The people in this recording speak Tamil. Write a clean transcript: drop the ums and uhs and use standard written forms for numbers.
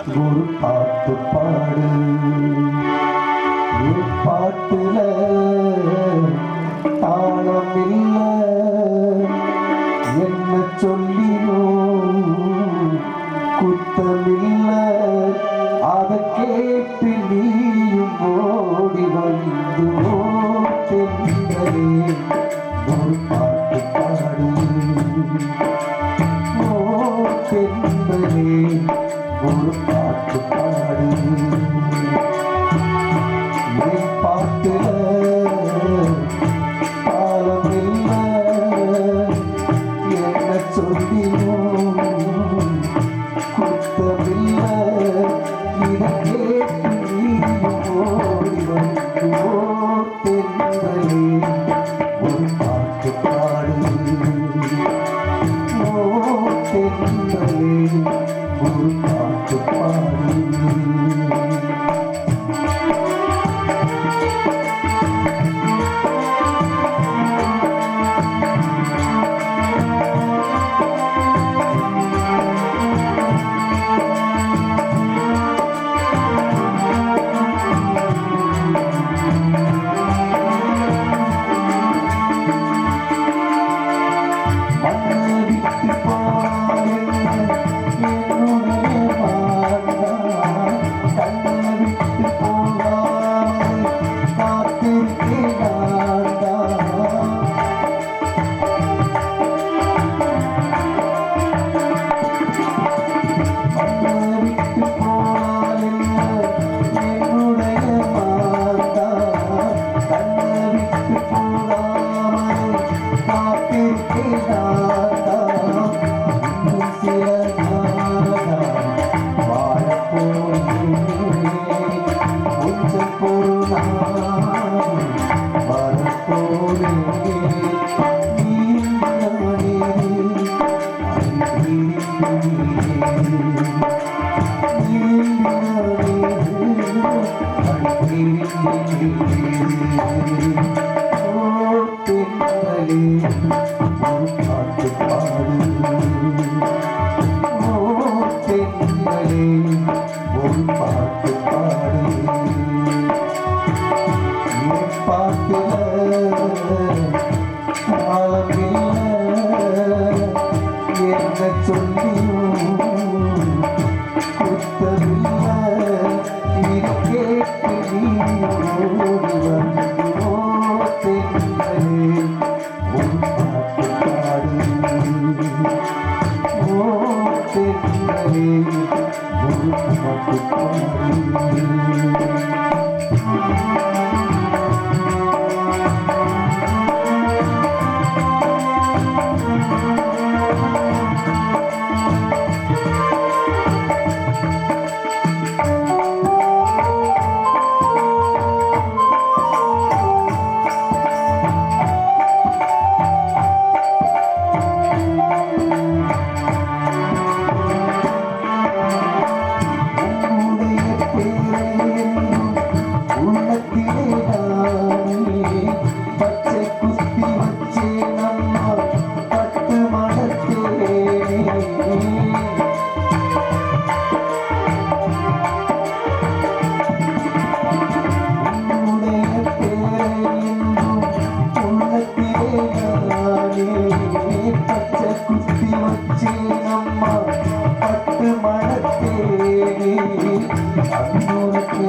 ஒரு பாட்டு பாடு. என் பாட்டுல தாளம் இல்ல, என்ன சொல்லினோம் குத்தமில்ல. அதை கேட்டு நீயும் ஓடி வந்து தென்றலே ஒரு பாட்டு பாடு. ஓ தென்றலே ஒரு பாட்டு பாடு. என் பாட்டுல தாளம் இல்ல, என்ன சொல்லினோம் குத்தமில்ல. இதை கேட்டு நீயும் ஓடி வந்து தென்றலே ஒரு பாட்டு பாடு. ஓ தென்றலே ஒரு பாட்டு பாடு. பாட்டு பாடு. ஒரு பாட்டு பாடு. என் பாட்டுல தாளம் இல்ல, என்ன சொல்லியும் குத்தமில்ல. இதை கேட்டு நீயும் ஓடி வந்து தென்றலே ஒரு பாட்டு பாடு. ஓ தென்றலே ஒரு பாட்டு பாடு. பட்டு மணத்தேனே அன்னூருக்கு